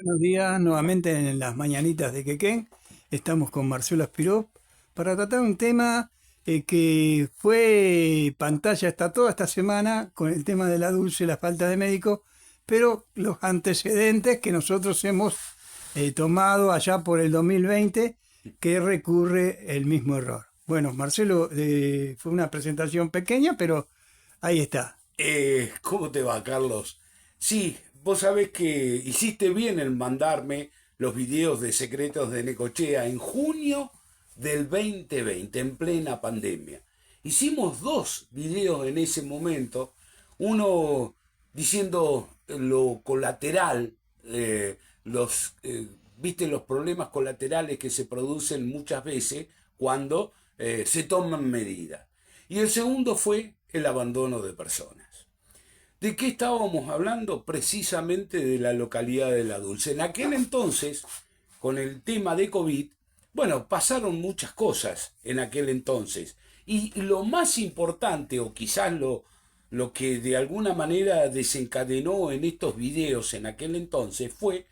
Buenos días, nuevamente en las mañanitas de Quequén. Estamos con Marcelo Aspiró para tratar un tema que fue pantalla hasta toda esta semana con el tema de la dulce y la falta de médicos, pero los antecedentes que nosotros hemos tomado allá por el 2020, que recurre el mismo error. Bueno, Marcelo, fue una presentación pequeña, pero ahí está. ¿Cómo te va, Carlos? Sí, vos sabés que hiciste bien en mandarme los videos de Secretos de Necochea en junio del 2020, en plena pandemia. Hicimos dos videos en ese momento, uno diciendo lo colateral, viste los problemas colaterales que se producen muchas veces cuando se toman medidas. Y el segundo fue el abandono de personas. ¿De qué estábamos hablando? Precisamente de la localidad de La Dulce. En aquel entonces, con el tema de COVID, bueno, pasaron muchas cosas en aquel entonces. Y lo más importante, o quizás lo que de alguna manera desencadenó en estos videos en aquel entonces, fue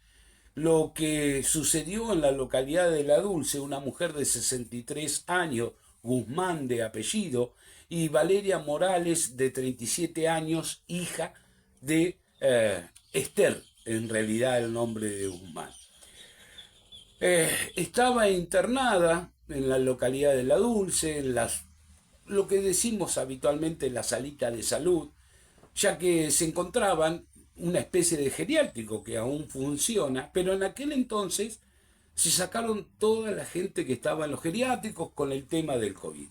lo que sucedió en la localidad de La Dulce, una mujer de 63 años, Guzmán de apellido, y Valeria Morales de 37 años, hija de Esther, en realidad el nombre de Guzmán. Estaba internada en la localidad de La Dulce, lo que decimos habitualmente en la salita de salud, ya que se encontraban una especie de geriátrico que aún funciona, pero en aquel entonces se sacaron toda la gente que estaba en los geriátricos con el tema del COVID.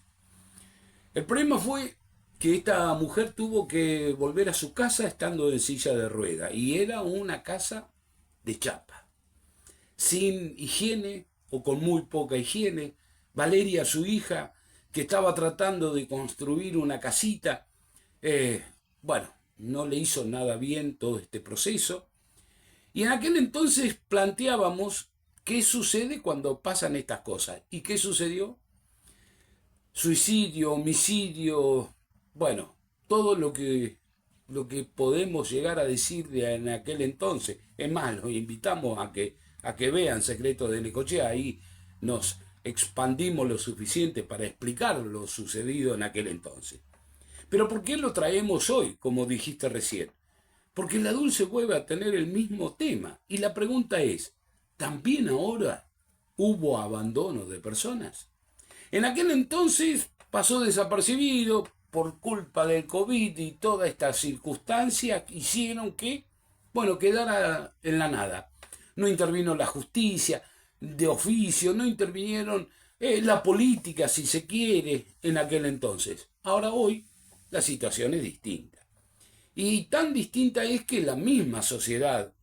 El problema fue que esta mujer tuvo que volver a su casa estando en silla de rueda y era una casa de chapa, sin higiene o con muy poca higiene. Valeria, su hija, que estaba tratando de construir una casita, eh, bueno, no le hizo nada bien todo este proceso. Y en aquel entonces planteábamos qué sucede cuando pasan estas cosas. ¿Y qué sucedió? Suicidio, homicidio, bueno, todo lo que podemos llegar a decir de en aquel entonces. Es más, los invitamos a que vean Secretos de Necochea, ahí nos expandimos lo suficiente para explicar lo sucedido en aquel entonces. Pero ¿por qué lo traemos hoy, como dijiste recién? Porque la Dulce vuelve a tener el mismo tema. Y la pregunta es, ¿también ahora hubo abandono de personas? En aquel entonces pasó desapercibido por culpa del COVID y todas estas circunstancias hicieron que, bueno, quedara en la nada. No intervino la justicia de oficio, no intervinieron la política, si se quiere, en aquel entonces. Ahora hoy la situación es distinta. Y tan distinta es que la misma sociedad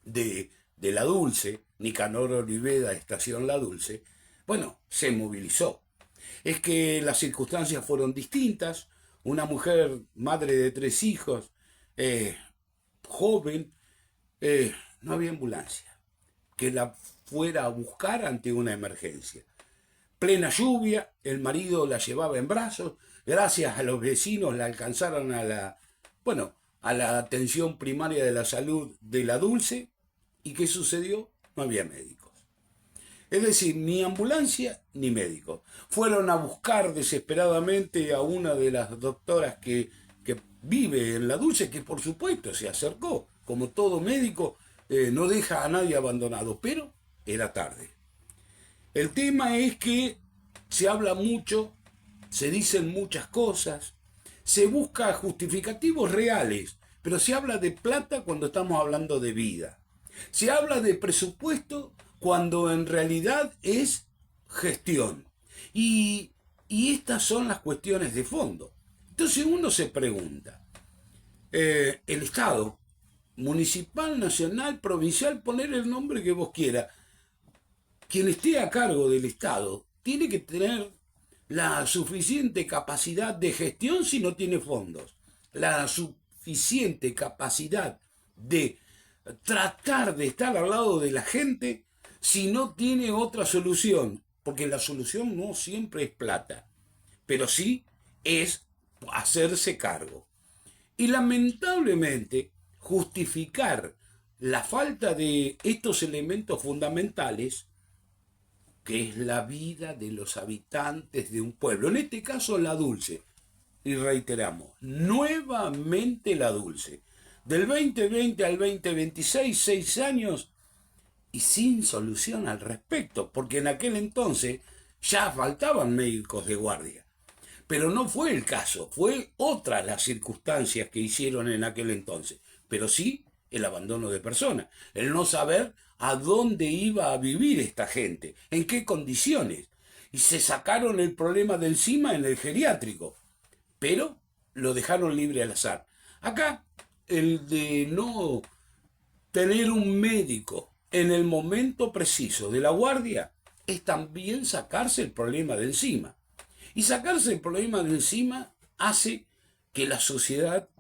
de La Dulce, Nicanor Oliveda, Estación La Dulce, bueno, se movilizó. Es que las circunstancias fueron distintas. Una mujer, madre de 3 hijos, eh, joven, no había ambulancia que la fuera a buscar ante una emergencia. Plena lluvia, el marido la llevaba en brazos, gracias a los vecinos la alcanzaron bueno, a la atención primaria de la salud de La Dulce. ¿Y qué sucedió? No había médicos. Es decir, ni ambulancia ni médicos. Fueron a buscar desesperadamente a una de las doctoras que vive en La Dulce, que por supuesto se acercó. Como todo médico, no deja a nadie abandonado, pero era tarde. El tema es que se habla mucho, se dicen muchas cosas, se busca justificativos reales, pero se habla de plata cuando estamos hablando de vida. Se habla de presupuesto cuando en realidad es gestión. Y estas son las cuestiones de fondo. Entonces uno se pregunta, el Estado, municipal, nacional, provincial, poner el nombre que vos quieras, quien esté a cargo del Estado tiene que tener la suficiente capacidad de gestión si no tiene fondos, la suficiente capacidad de tratar de estar al lado de la gente si no tiene otra solución, porque la solución no siempre es plata, pero sí es hacerse cargo. Y lamentablemente justificar la falta de estos elementos fundamentales, que es la vida de los habitantes de un pueblo. En este caso, la Dulce. Y reiteramos, nuevamente la Dulce. Del 2020 al 2026, 6 años, y sin solución al respecto, porque en aquel entonces ya faltaban médicos de guardia. Pero no fue el caso, fue otras las circunstancias que hicieron en aquel entonces, pero sí el abandono de personas, el no saber a dónde iba a vivir esta gente, en qué condiciones, y se sacaron el problema de encima en el geriátrico, pero lo dejaron libre al azar. Acá, el de no tener un médico en el momento preciso de la guardia es también sacarse el problema de encima. Y sacarse el problema de encima hace que la sociedad,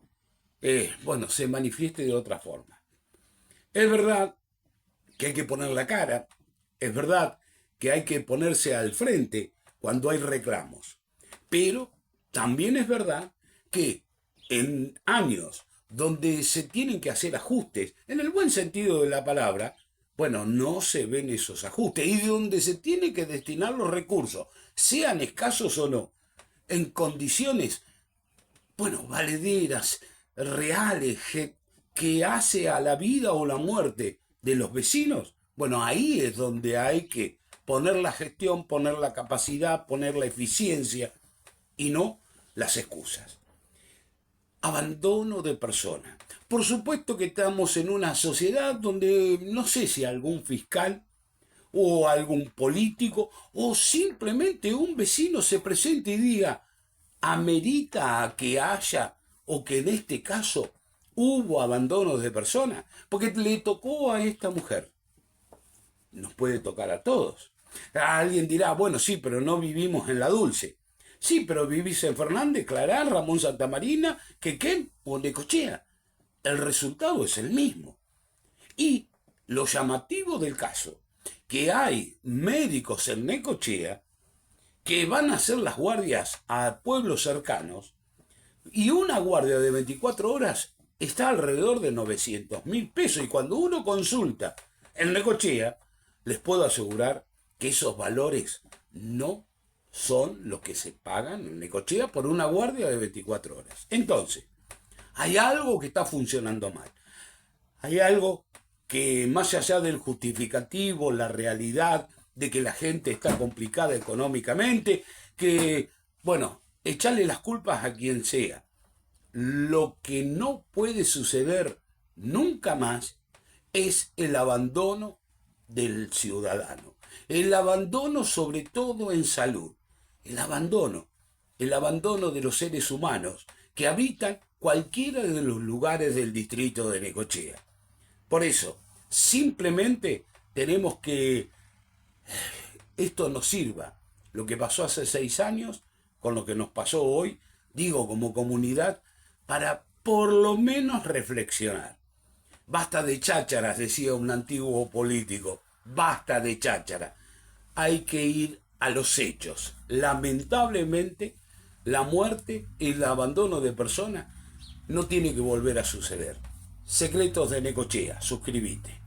se manifieste de otra forma. Es verdad que hay que poner la cara, es verdad que hay que ponerse al frente cuando hay reclamos, pero también es verdad que en años donde se tienen que hacer ajustes, en el buen sentido de la palabra, no se ven esos ajustes, y donde se tiene que destinar los recursos, sean escasos o no, en condiciones, valederas, reales, que hace a la vida o la muerte de los vecinos, ahí es donde hay que poner la gestión, poner la capacidad, poner la eficiencia, y no las excusas. Abandono de personas. Por supuesto que estamos en una sociedad donde no sé si algún fiscal o algún político o simplemente un vecino se presente y diga, amerita que haya o que en este caso hubo abandonos de personas, porque le tocó a esta mujer. Nos puede tocar a todos. Alguien dirá, sí, pero no vivimos en La Dulce. Sí, pero vivís en Fernández, Clarán, Ramón Santamarina, Quequén o Necochea. El resultado es el mismo. Y lo llamativo del caso, que hay médicos en Necochea que van a hacer las guardias a pueblos cercanos, y una guardia de 24 horas está alrededor de 900.000 pesos. Y cuando uno consulta en Necochea, les puedo asegurar que esos valores no son los que se pagan en Necochea por una guardia de 24 horas. Entonces, hay algo que está funcionando mal. Hay algo que, más allá del justificativo, la realidad de que la gente está complicada económicamente, que, echarle las culpas a quien sea. Lo que no puede suceder nunca más es el abandono del ciudadano. El abandono, sobre todo en salud. El abandono de los seres humanos que habitan cualquiera de los lugares del distrito de Necochea. Por eso, simplemente tenemos que esto nos sirva. Lo que pasó hace 6 años, con lo que nos pasó hoy, digo, como comunidad, para por lo menos reflexionar. Basta de chácharas, decía un antiguo político, basta de chácharas. Hay que ir a los hechos. Lamentablemente, la muerte y el abandono de personas no tiene que volver a suceder. Secretos de Necochea, suscríbete.